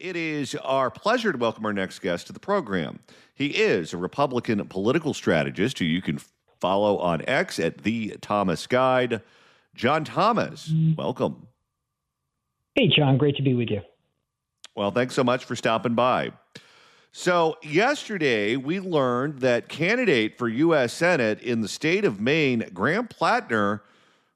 It is our pleasure to welcome our next guest to the program. He is a Republican political strategist who you can follow on X at The Thomas Guide. John Thomas, welcome. Hey, John, great to be with you. Well, thanks so much for stopping by. So yesterday, we learned that candidate for U.S. Senate in the state of Maine, Graham Platner,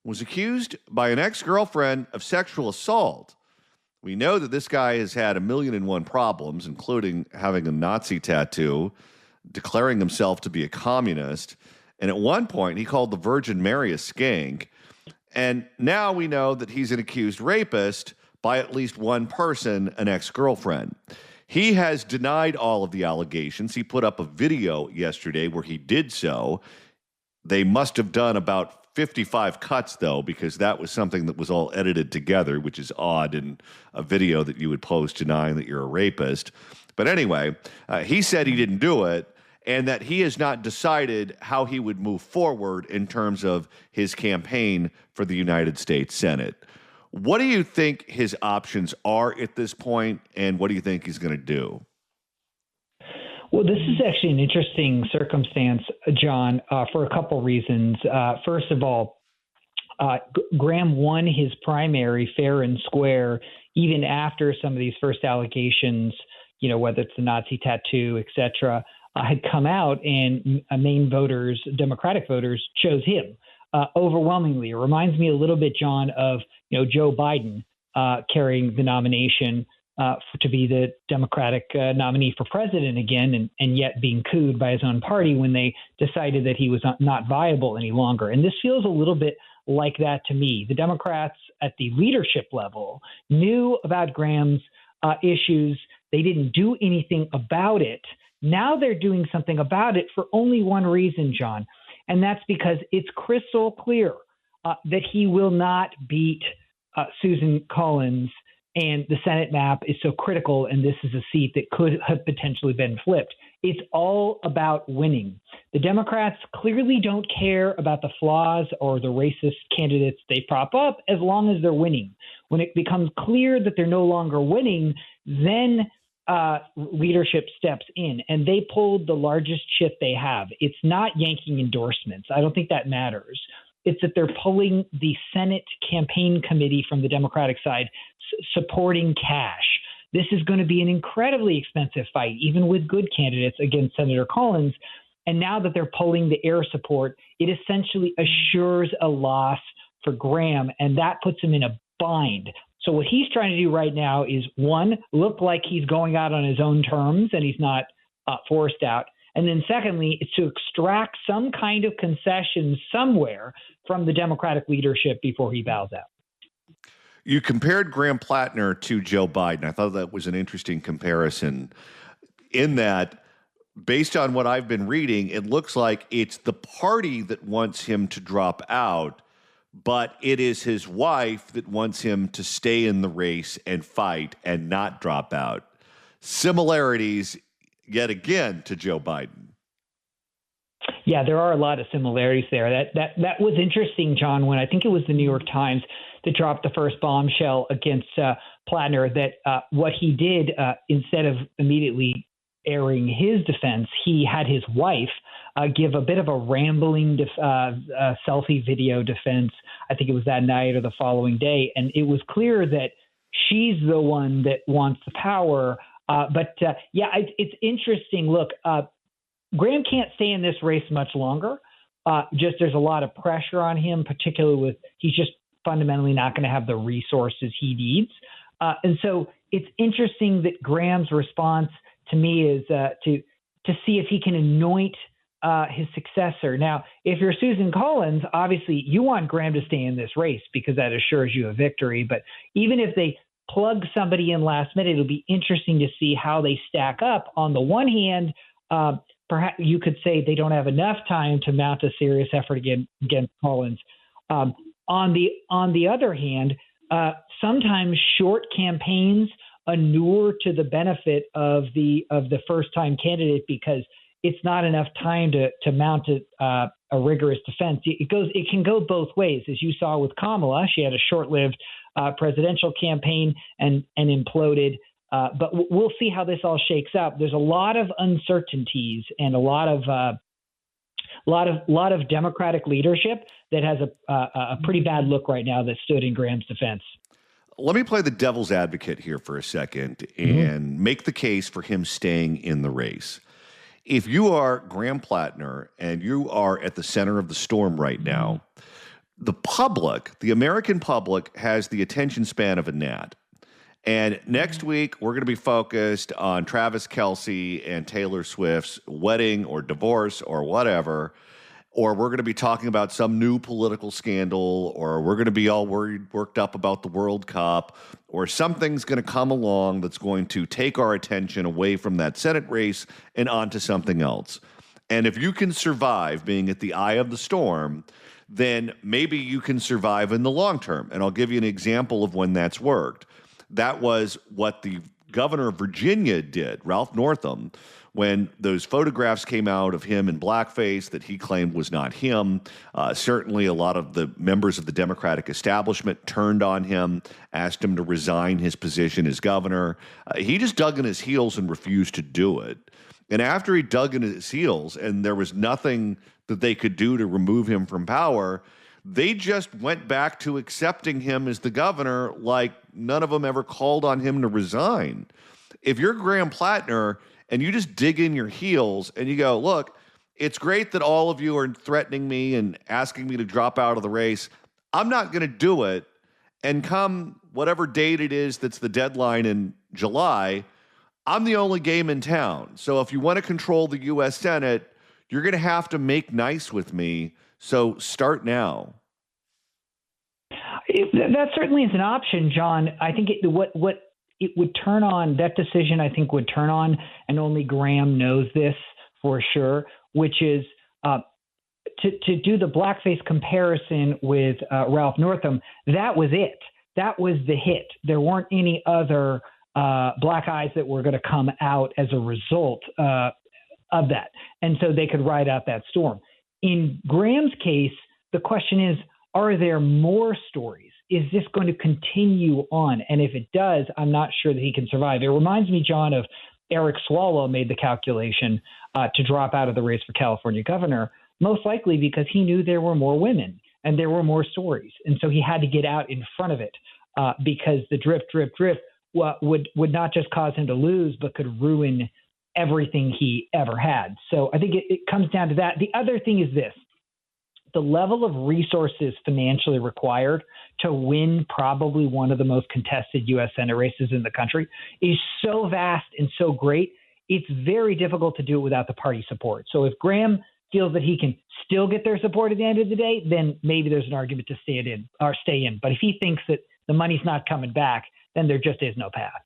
was accused by an ex-girlfriend of sexual assault. We know that this guy has had 1,000,001 problems, including having a Nazi tattoo, declaring himself to be a communist, and at one point he called the Virgin Mary a skank. And now we know that he's an accused rapist by at least one person, an ex-girlfriend. He has denied all of the allegations. He put up a video yesterday where he did so. They must have done about 55 cuts, though, because that was something that was all edited together, which is odd in a video that you would post denying that you're a rapist. But anyway, he said he didn't do it and that he has not decided how he would move forward in terms of his campaign for the United States Senate. What do you think his options are at this point, and what do you think he's going to do? Well, this is actually an interesting circumstance, John, for a couple reasons. First of all, Graham won his primary fair and square, even after some of these first allegations, whether it's the Nazi tattoo, et cetera, had come out, and Maine voters, Democratic voters, chose him overwhelmingly. It reminds me a little bit, John, of Joe Biden carrying the nomination to be the Democratic nominee for president again, and yet being cooed by his own party when they decided that he was not viable any longer. And this feels a little bit like that to me. The Democrats at the leadership level knew about Graham's issues. They didn't do anything about it. Now they're doing something about it for only one reason, John, and that's because it's crystal clear that he will not beat Susan Collins. And the Senate map is so critical, and this is a seat that could have potentially been flipped. It's all about winning. The Democrats clearly don't care about the flaws or the racist candidates they prop up as long as they're winning. When it becomes clear that they're no longer winning, then leadership steps in, and they pulled the largest chip they have. It's not yanking endorsements. I don't think that matters. It's that they're pulling the Senate campaign committee from the Democratic side, supporting cash. This is going to be an incredibly expensive fight, even with good candidates against Senator Collins. And now that they're pulling the air support, it essentially assures a loss for Graham, and that puts him in a bind. So what he's trying to do right now is, one, look like he's going out on his own terms and he's not forced out. And then secondly, it's to extract some kind of concession somewhere from the Democratic leadership before he bows out. You compared Graham Platner to Joe Biden. I thought that was an interesting comparison in that, based on what I've been reading, it looks like it's the party that wants him to drop out, but it is his wife that wants him to stay in the race and fight and not drop out. Similarities yet again to Joe Biden. Yeah, there are a lot of similarities there. That was interesting, John, when I think it was the New York Times that dropped the first bombshell against Platner, that what he did, instead of immediately airing his defense, he had his wife give a bit of a rambling selfie video defense. I think it was that night or the following day. And it was clear that she's the one that wants the power. It's interesting. Look, Graham can't stay in this race much longer. There's a lot of pressure on him, particularly with he's just fundamentally not going to have the resources he needs. And so it's interesting that Graham's response to me is to see if he can anoint his successor. Now, if you're Susan Collins, obviously you want Graham to stay in this race because that assures you a victory. But even if they plug somebody in last minute, it'll be interesting to see how they stack up. On the one hand, perhaps you could say they don't have enough time to mount a serious effort against Collins. On the other hand, sometimes short campaigns inure to the benefit of the first-time candidate because it's not enough time to mount a rigorous defense. It can go both ways, as you saw with Kamala. She had a short-lived presidential campaign and imploded. But we'll see how this all shakes out. There's a lot of uncertainties and a lot of Democratic leadership that has a pretty bad look right now that stood in Graham's defense. Let me play the devil's advocate here for a second and make the case for him staying in the race. If you are Graham Platner and you are at the center of the storm right now, the public, the American public, has the attention span of a gnat. And next week, we're going to be focused on Travis Kelce and Taylor Swift's wedding or divorce or whatever. Or we're going to be talking about some new political scandal, or we're going to be all worked up about the World Cup, or something's going to come along that's going to take our attention away from that Senate race and onto something else. And if you can survive being at the eye of the storm, then maybe you can survive in the long term. And I'll give you an example of when that's worked. That was what the governor of Virginia did, Ralph Northam, when those photographs came out of him in blackface that he claimed was not him. Certainly a lot of the members of the Democratic establishment turned on him, asked him to resign his position as governor. He just dug in his heels and refused to do it. And after he dug in his heels and there was nothing that they could do to remove him from power, they just went back to accepting him as the governor like none of them ever called on him to resign. If you're Graham Platner and you just dig in your heels and you go, look, it's great that all of you are threatening me and asking me to drop out of the race. I'm not going to do it. And come whatever date it is that's the deadline in July, I'm the only game in town. So if you want to control the U.S. Senate, you're going to have to make nice with me. So start now. That certainly is an option, John. I think what it would turn on, that decision I think would turn on, and only Graham knows this for sure, which is to do the blackface comparison with Ralph Northam. That was it. That was the hit. There weren't any other black eyes that were going to come out as a result of that. And so they could ride out that storm. In Graham's case, the question is, are there more stories? Is this going to continue on? And if it does, I'm not sure that he can survive. It reminds me, John, of Eric Swalwell made the calculation to drop out of the race for California governor, most likely because he knew there were more women and there were more stories. And so he had to get out in front of it because the drip would not just cause him to lose, but could ruin everything he ever had. So I think it comes down to that. The other thing is this. The level of resources financially required to win probably one of the most contested U.S. Senate races in the country is so vast and so great, it's very difficult to do it without the party support. So if Graham feels that he can still get their support at the end of the day, then maybe there's an argument to stay in. But if he thinks that the money's not coming back, then there just is no path.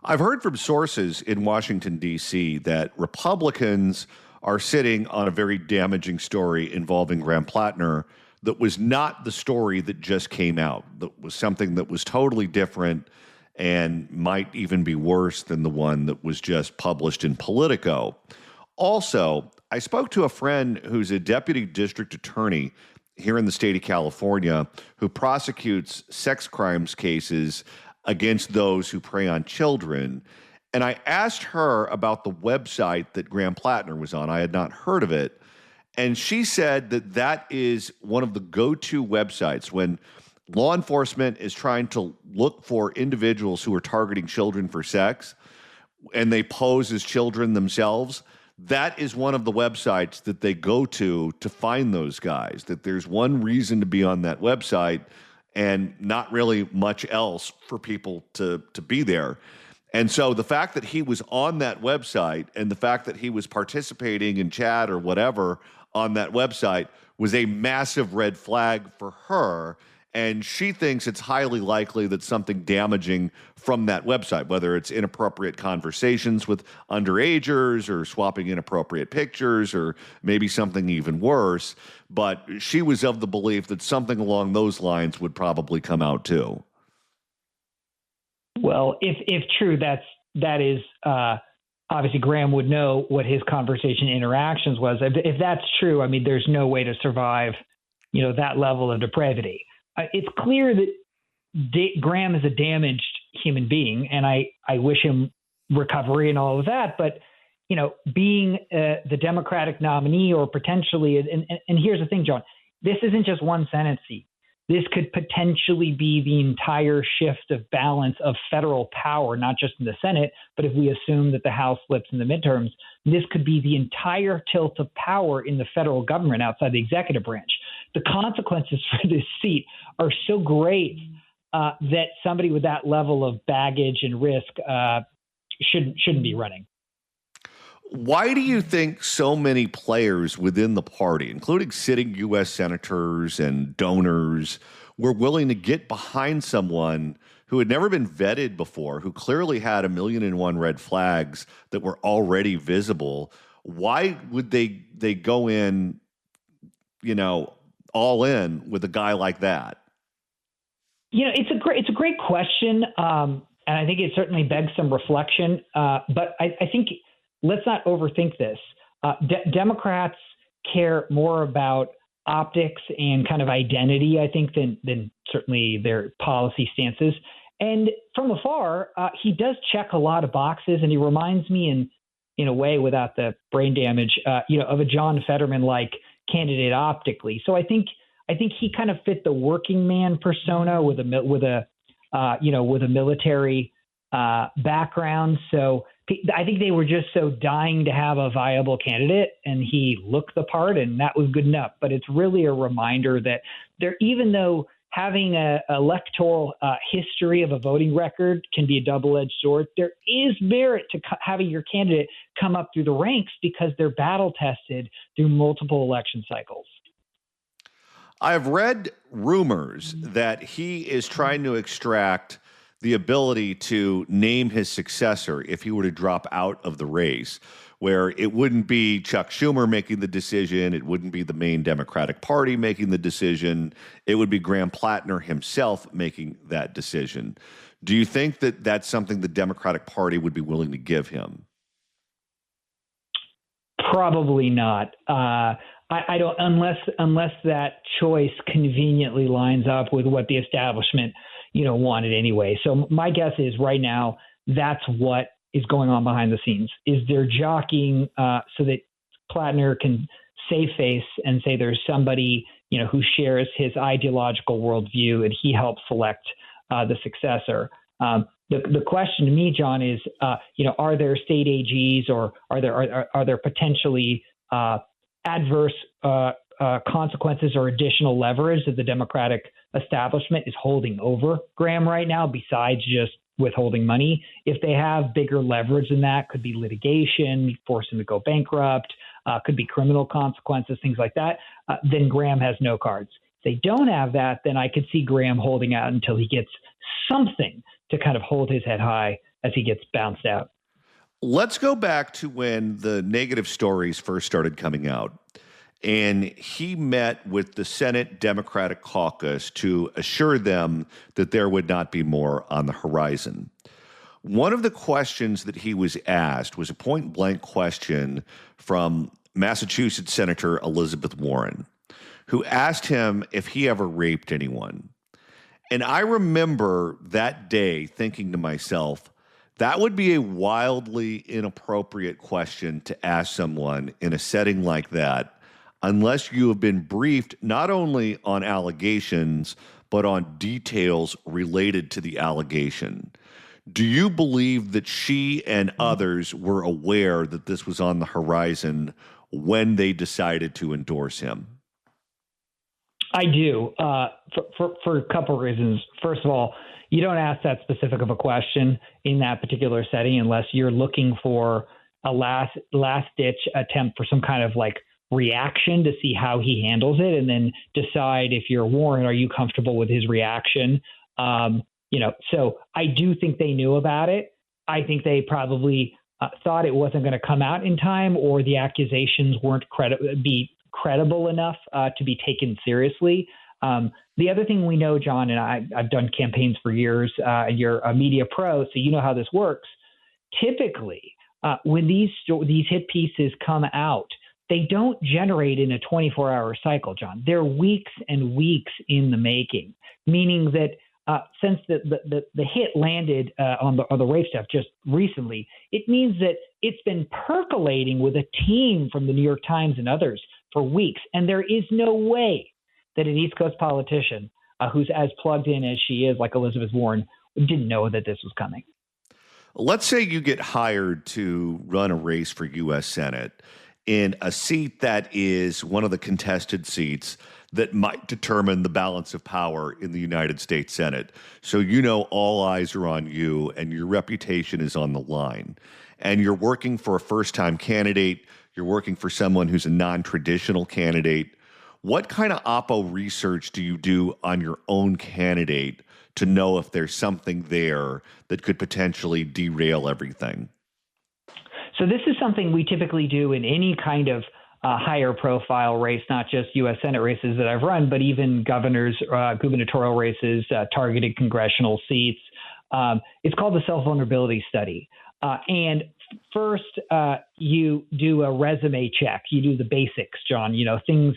I've heard from sources in Washington, D.C. that Republicans are sitting on a very damaging story involving Graham Platner that was not the story that just came out, that was something that was totally different and might even be worse than the one that was just published in Politico. Also, I spoke to a friend who's a deputy district attorney here in the state of California who prosecutes sex crimes cases against those who prey on children. And I asked her about the website that Graham Platner was on. I had not heard of it. And she said that that is one of the go-to websites when law enforcement is trying to look for individuals who are targeting children for sex and they pose as children themselves. That is one of the websites that they go to find those guys, that there's one reason to be on that website and not really much else for people to be there. And so the fact that he was on that website and the fact that he was participating in chat or whatever on that website was a massive red flag for her. And she thinks it's highly likely that something damaging from that website, whether it's inappropriate conversations with underagers or swapping inappropriate pictures or maybe something even worse. But she was of the belief that something along those lines would probably come out too. Well, if true, that is obviously Graham would know what his conversation interactions was. If that's true, I mean, there's no way to survive, that level of depravity. It's clear that Graham is a damaged human being, and I wish him recovery and all of that. But being the Democratic nominee, or potentially, and here's the thing, John, this isn't just one Senate seat. This could potentially be the entire shift of balance of federal power, not just in the Senate, but if we assume that the House flips in the midterms, this could be the entire tilt of power in the federal government outside the executive branch. The consequences for this seat are so great that somebody with that level of baggage and risk shouldn't be running. Why do you think so many players within the party, including sitting U.S. senators and donors, were willing to get behind someone who had never been vetted before, who clearly had 1,000,001 red flags that were already visible? Why would they go in, all in with a guy like that? It's a great question, and I think it certainly begs some reflection. But I think let's not overthink this. Democrats care more about optics and kind of identity, I think, than certainly their policy stances. And from afar, he does check a lot of boxes, and he reminds me in a way, without the brain damage, of a John Fetterman-like candidate optically. So I think he kind of fit the working man persona with a military background. So I think they were just so dying to have a viable candidate, and he looked the part, and that was good enough. But it's really a reminder that even though having a electoral history of a voting record can be a double-edged sword, there is merit to having your candidate come up through the ranks because they're battle-tested through multiple election cycles. I've read rumors that he is trying to extract the ability to name his successor if he were to drop out of the race, where it wouldn't be Chuck Schumer making the decision, it wouldn't be the Maine Democratic Party making the decision, it would be Graham Platner himself making that decision. Do you think that that's something the Democratic Party would be willing to give him? Probably not. I don't, unless that choice conveniently lines up with what the establishment wanted anyway. So my guess is right now that's what is going on behind the scenes. Is they're jockeying so that Platner can save face and say there's somebody who shares his ideological worldview, and he helps select the successor. The question to me, John, is are there state AGs or are there potentially adverse consequences or additional leverage that the Democratic establishment is holding over Graham right now, besides just withholding money? If they have bigger leverage than that, could be litigation, force him to go bankrupt, could be criminal consequences, things like that, then Graham has no cards. If they don't have that, then I could see Graham holding out until he gets something to kind of hold his head high as he gets bounced out. Let's go back to when the negative stories first started coming out. And he met with the Senate Democratic caucus to assure them that there would not be more on the horizon. One of the questions that he was asked was a point-blank question from Massachusetts Senator Elizabeth Warren, who asked him if he ever raped anyone. And I remember that day thinking to myself, that would be a wildly inappropriate question to ask someone in a setting like that, unless you have been briefed not only on allegations, but on details related to the allegation. Do you believe that she and others were aware that this was on the horizon when they decided to endorse him? I do, for a couple of reasons. First of all, you don't ask that specific of a question in that particular setting unless you're looking for a last-ditch attempt for some kind of reaction to see how he handles it, and then decide if you're Warren, are you comfortable with his reaction? So I do think they knew about it. I think they probably thought it wasn't going to come out in time, or the accusations weren't credible enough to be taken seriously. The other thing we know, John, and I've done campaigns for years, and you're a media pro, so you know how this works. Typically, when these hit pieces come out, they don't generate in a 24-hour cycle, John. They're weeks and weeks in the making, meaning that since the hit landed on the rape stuff just recently, it means that it's been percolating with a team from the New York Times and others for weeks. And there is no way that an East Coast politician who's as plugged in as she is, like Elizabeth Warren, didn't know that this was coming. Let's say you get hired to run a race for U.S. Senate in a seat that is one of the contested seats that might determine the balance of power in the United States Senate. So you know all eyes are on you and your reputation is on the line. And you're working for a first-time candidate. You're working for someone who's a non-traditional candidate. What kind of oppo research do you do on your own candidate to know if there's something there that could potentially derail everything? So this is something we typically do in any kind of higher profile race, not just U.S. Senate races that I've run, but even governors, gubernatorial races, targeted congressional seats. It's called the self-vulnerability study. And first, you do a resume check. You do the basics, John, things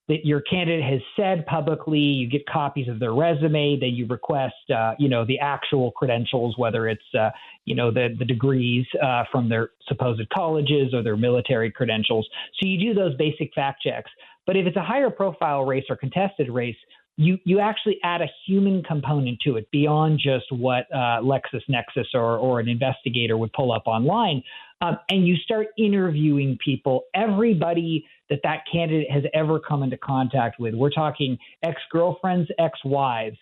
that your candidate has said publicly. You get copies of their resume. Then you request, the actual credentials, whether it's, the degrees from their supposed colleges or their military credentials. So you do those basic fact checks. But if it's a higher profile race or contested race, you actually add a human component to it beyond just what LexisNexis or an investigator would pull up online. And you start interviewing people, everybody that candidate has ever come into contact with. We're talking ex-girlfriends, ex-wives,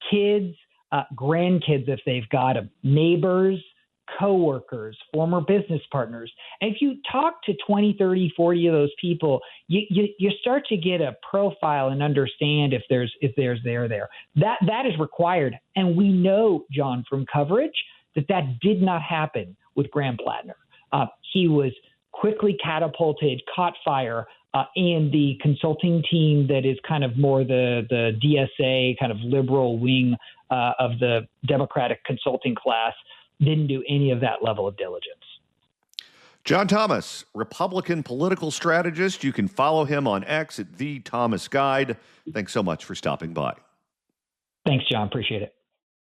kids, grandkids if they've got them, neighbors, coworkers, former business partners. And if you talk to 20, 30, 40 of those people, you start to get a profile and understand if there's there. That is required. And we know, John, from coverage that did not happen with Graham Platner. He was quickly catapulted, caught fire, and the consulting team that is kind of more the DSA kind of liberal wing of the Democratic consulting class didn't do any of that level of diligence. John Thomas, Republican political strategist. You can follow him on X at @ThomasGuide. Thanks so much for stopping by. Thanks, John. Appreciate it.